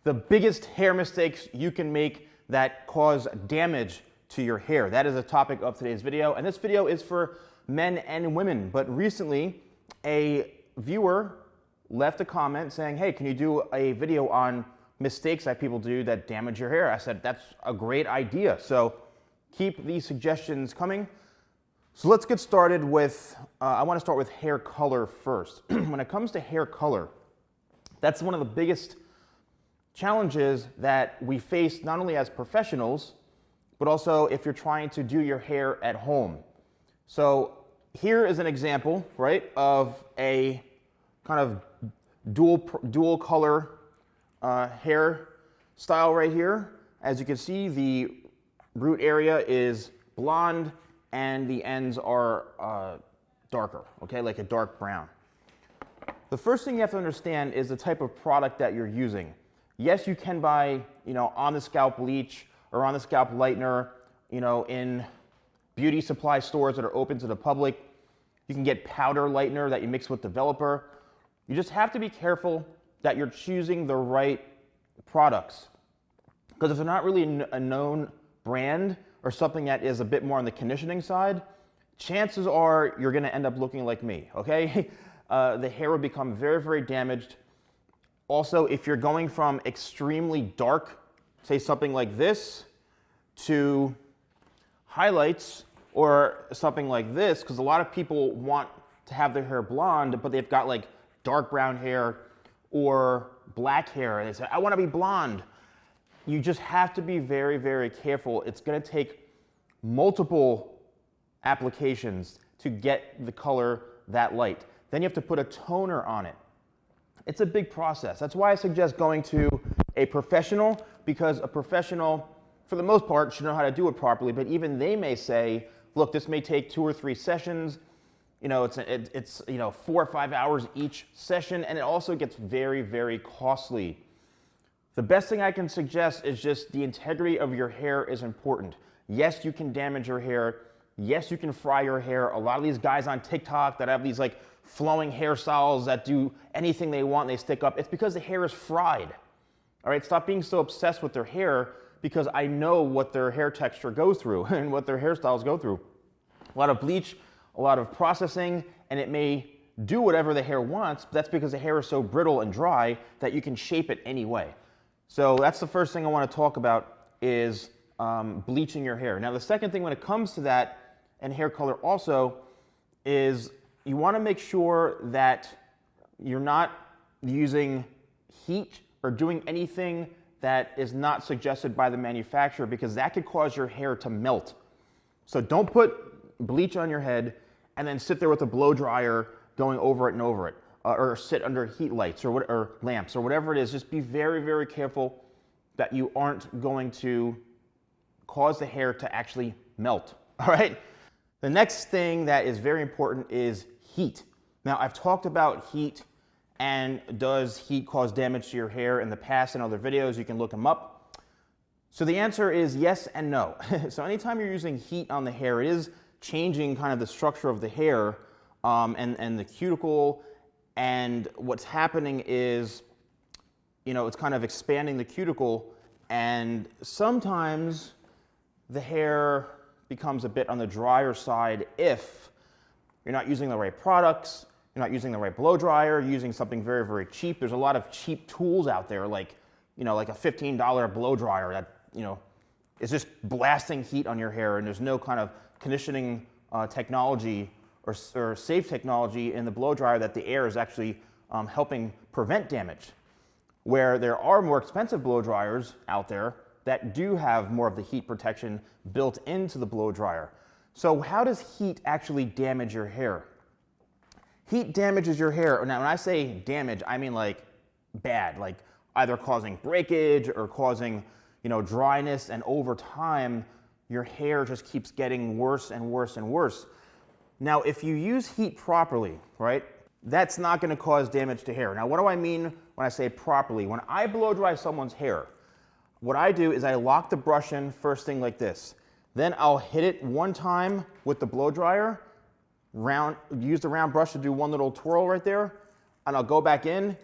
the biggest hair mistakes you can make that cause damage to your hair. That is the topic of today's video, and this video is for men and women. But recently, a viewer left a comment saying, hey, can you do a video on mistakes that people do that damage your hair? I said, that's a great idea. So keep these suggestions coming. So let's get started with, I want to start with hair color first. When it comes to hair color, that's one of the biggest challenges that we face not only as professionals, but also if you're trying to do your hair at home. So here is an example, right, of a kind of dual color hair style right here. As you can see, the root area is blonde and the ends are darker, okay, like a dark brown. The first thing you have to understand is the type of product that you're using. Yes, you can buy, on the scalp bleach or on the scalp lightener, in beauty supply stores that are open to the public. You can get powder lightener that you mix with developer. You just have to be careful that you're choosing the right products. Because if they're not really a known brand or something that is a bit more on the conditioning side, chances are you're gonna end up looking like me, okay? The hair will become very, very damaged. Also, if you're going from extremely dark, say something like this, to highlights or something like this, because a lot of people want to have their hair blonde, but they've got like dark brown hair or black hair, and they say, I want to be blonde. You just have to be very, very careful. It's going to take multiple applications to get the color that light. Then you have to put a toner on it. It's a big process. That's why I suggest going to a professional, because a professional, for the most part, should know how to do it properly, but even they may say, look, this may take 2 or 3 sessions. It's 4 or 5 hours each session, and it also gets very, very costly. The best thing I can suggest is just the integrity of your hair is important. Yes, you can damage your hair. Yes, you can fry your hair. A lot of these guys on TikTok that have these like flowing hairstyles that do anything they want and they stick up, it's because the hair is fried. All right, stop being so obsessed with their hair, because I know what their hair texture goes through and what their hairstyles go through. A lot of bleach, a lot of processing, and it may do whatever the hair wants, but that's because the hair is so brittle and dry that you can shape it any way. So that's the first thing I want to talk about is bleaching your hair. Now the second thing when it comes to that and hair color also is you want to make sure that you're not using heat or doing anything that is not suggested by the manufacturer, because that could cause your hair to melt. So don't put bleach on your head and then sit there with a blow dryer going over it and over it, or sit under heat lights or lamps or whatever it is. Just be very, very careful that you aren't going to cause the hair to actually melt, all right? The next thing that is very important is heat. Now, I've talked about heat and does heat cause damage to your hair in the past in other videos. You can look them up. So the answer is yes and no. So anytime you're using heat on the hair, it is changing kind of the structure of the hair and the cuticle, and what's happening is, it's kind of expanding the cuticle, and sometimes the hair becomes a bit on the drier side if you're not using the right products, you're not using the right blow dryer, you're using something very, very cheap. There's a lot of cheap tools out there, like a $15 blow dryer that, is just blasting heat on your hair, and there's no kind of conditioning technology or safe technology in the blow dryer that the air is actually helping prevent damage. Where there are more expensive blow dryers out there that do have more of the heat protection built into the blow dryer. So how does heat actually damage your hair? Heat damages your hair. Now, when I say damage, I mean like bad, like either causing breakage or causing, dryness, and over time, your hair just keeps getting worse and worse and worse. Now, if you use heat properly, right, that's not going to cause damage to hair. Now, what do I mean when I say properly? When I blow dry someone's hair, what I do is I lock the brush in first thing like this. Then I'll hit it one time with the blow dryer, use the round brush to do one little twirl right there, and I'll go back in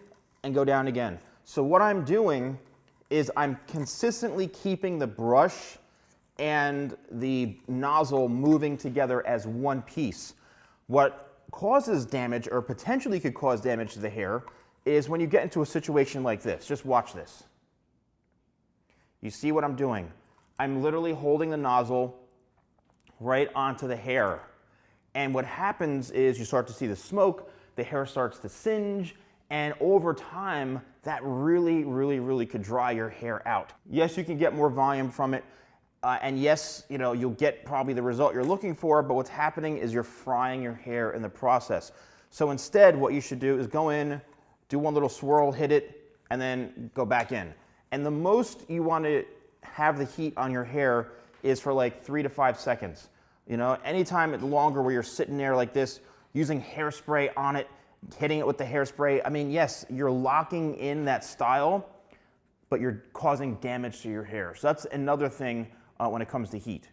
and go down again. So what I'm doing is I'm consistently keeping the brush and the nozzle moving together as one piece. What causes damage, or potentially could cause damage to the hair, is when you get into a situation like this. Just watch this. You see what I'm doing? I'm literally holding the nozzle right onto the hair. And what happens is you start to see the smoke, the hair starts to singe, and over time, that really could dry your hair out. Yes, you can get more volume from it, and yes, you'll get probably the result you're looking for, but what's happening is you're frying your hair in the process. So instead, what you should do is go in, do one little swirl, hit it, and then go back in. And the most you want to have the heat on your hair is for like 3 to 5 seconds. Anytime longer where you're sitting there like this, using hairspray on it, hitting it with the hairspray, I mean, yes, you're locking in that style, but you're causing damage to your hair. So that's another thing when it comes to heat.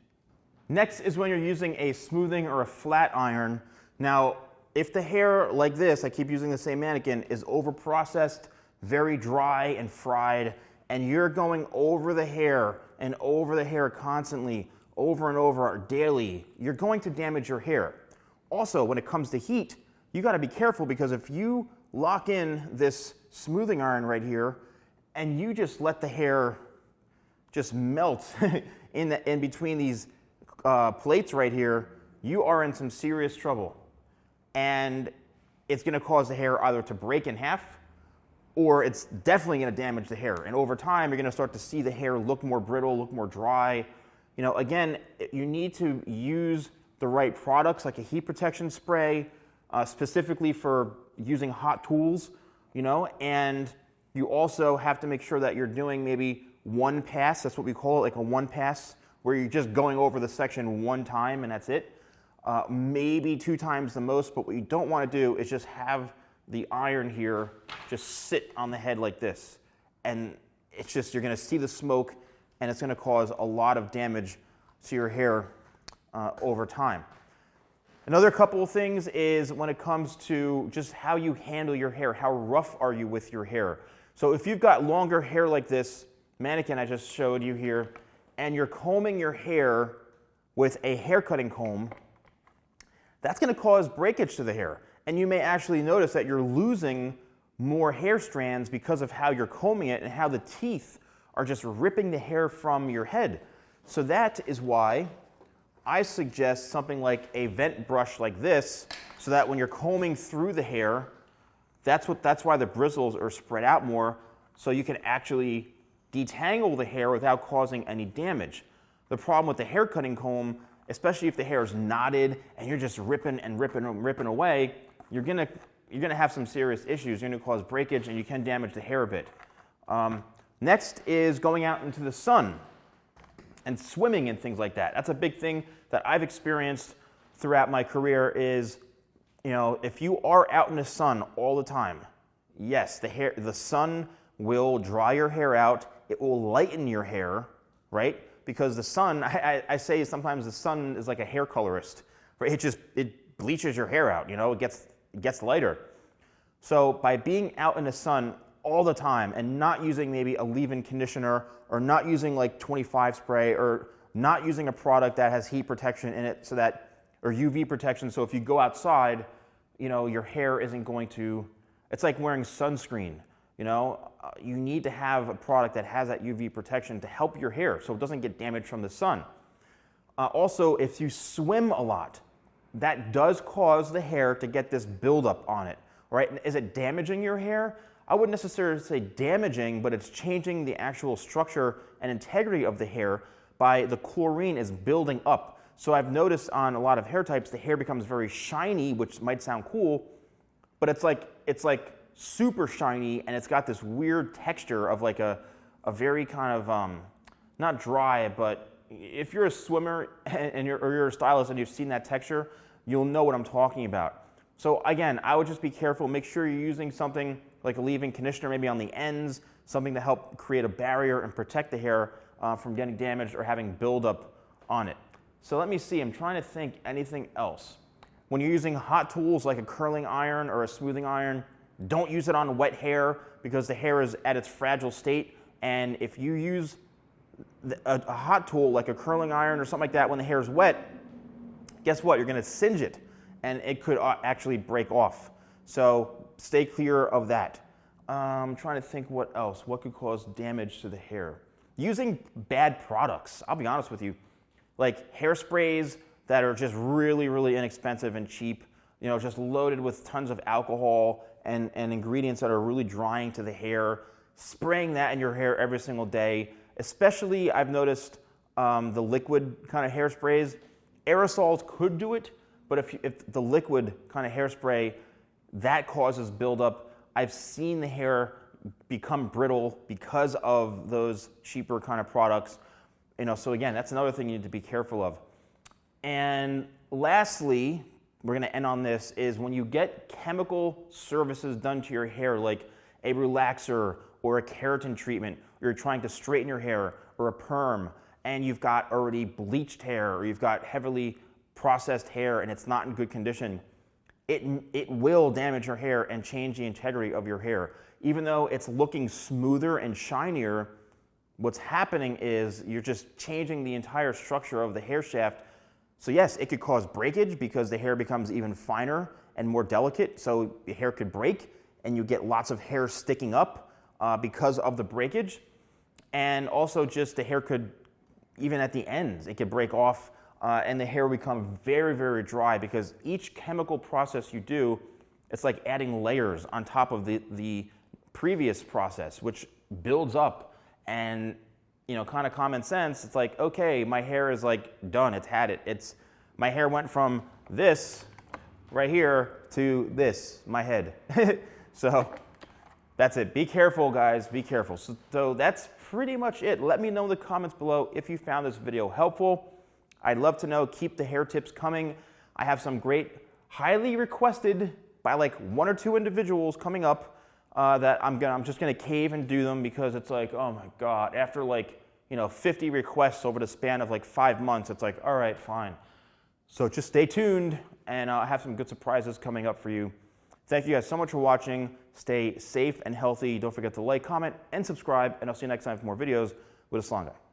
Next is when you're using a smoothing or a flat iron. Now, if the hair like this, I keep using the same mannequin, is over-processed, very dry and fried, and you're going over the hair and over the hair constantly, over and over, daily, you're going to damage your hair. Also, when it comes to heat, you gotta be careful, because if you lock in this smoothing iron right here and you just let the hair just melt in between these plates right here, you are in some serious trouble. And it's gonna cause the hair either to break in half, or it's definitely gonna damage the hair. And over time, you're gonna start to see the hair look more brittle, look more dry. Again, you need to use the right products, like a heat protection spray, specifically for using hot tools, and you also have to make sure that you're doing maybe one pass. That's what we call it, like a one pass, where you're just going over the section one time and that's it. Maybe 2 times the most, but what you don't want to do is just have the iron here just sit on the head like this. And it's just, you're going to see the smoke, and it's going to cause a lot of damage to your hair over time. Another couple of things is when it comes to just how you handle your hair. How rough are you with your hair? So if you've got longer hair like this mannequin I just showed you here, and you're combing your hair with a hair cutting comb, that's going to cause breakage to the hair. And you may actually notice that you're losing more hair strands because of how you're combing it and how the teeth are just ripping the hair from your head. So that is why I suggest something like a vent brush like this, so that when you're combing through the hair, that's why the bristles are spread out more, so you can actually detangle the hair without causing any damage. The problem with the hair cutting comb, especially if the hair is knotted and you're just ripping and ripping and ripping away, you're gonna have some serious issues. You're gonna cause breakage, and you can damage the hair a bit. Next is going out into the sun and swimming and things like that. That's a big thing that I've experienced throughout my career is, if you are out in the sun all the time, yes, the sun will dry your hair out. It will lighten your hair, right? Because the sun, I say sometimes the sun is like a hair colorist, right? It bleaches your hair out, it gets lighter. So by being out in the sun all the time and not using maybe a leave-in conditioner, or not using like 25 spray, or not using a product that has heat protection in it, or UV protection, so if you go outside, your hair isn't going to, it's like wearing sunscreen, you need to have a product that has that UV protection to help your hair so it doesn't get damaged from the sun. Also, if you swim a lot, that does cause the hair to get this buildup on it, right? Is it damaging your hair? I wouldn't necessarily say damaging, but it's changing the actual structure and integrity of the hair by the chlorine is building up. So I've noticed on a lot of hair types, the hair becomes very shiny, which might sound cool, but it's like super shiny, and it's got this weird texture of like a very kind of, not dry, but if you're a swimmer and you're a stylist and you've seen that texture, you'll know what I'm talking about. So again, I would just be careful. Make sure you're using something like a leave-in conditioner, maybe on the ends, something to help create a barrier and protect the hair from getting damaged or having buildup on it. So let me see, I'm trying to think anything else. When you're using hot tools like a curling iron or a smoothing iron, don't use it on wet hair because the hair is at its fragile state. And if you use a hot tool like a curling iron or something like that when the hair is wet, guess what? You're going to singe it, and it could actually break off. So stay clear of that. I'm trying to think what else. What could cause damage to the hair? Using bad products. I'll be honest with you. Like hairsprays that are just really, really inexpensive and cheap, you know, just loaded with tons of alcohol and ingredients that are really drying to the hair. Spraying that in your hair every single day. Especially, I've noticed the liquid kind of hairsprays. Aerosols could do it, but if the liquid kind of hairspray, that causes buildup. I've seen the hair become brittle because of those cheaper kind of products. You know, so again, that's another thing you need to be careful of. And lastly, we're going to end on this, is when you get chemical services done to your hair, like a relaxer or a keratin treatment, or you're trying to straighten your hair, or a perm, and you've got already bleached hair, or you've got heavily processed hair and it's not in good condition, it will damage your hair and change the integrity of your hair. Even though it's looking smoother and shinier, what's happening is you're just changing the entire structure of the hair shaft. So yes, it could cause breakage because the hair becomes even finer and more delicate, so the hair could break and you get lots of hair sticking up because of the breakage. And also just the hair could, even at the ends, it could break off and the hair will become very, very dry because each chemical process you do, it's like adding layers on top of the previous process, which builds up. And, you know, kind of common sense, it's like, okay, my hair is like done, it's had it. My hair went from this right here to this, my head. So that's it. Be careful, guys, be careful. So that's pretty much it. Let me know in the comments below if you found this video helpful. I'd love to know. Keep the hair tips coming. I have some great, highly requested by like 1 or 2 individuals coming up that I'm just gonna cave and do them because it's like, oh my God, after like, you know, 50 requests over the span of like 5 months, it's like, all right, fine. So just stay tuned and I'll have some good surprises coming up for you. Thank you guys so much for watching. Stay safe and healthy. Don't forget to like, comment, and subscribe, and I'll see you next time for more videos with a Salon Guy.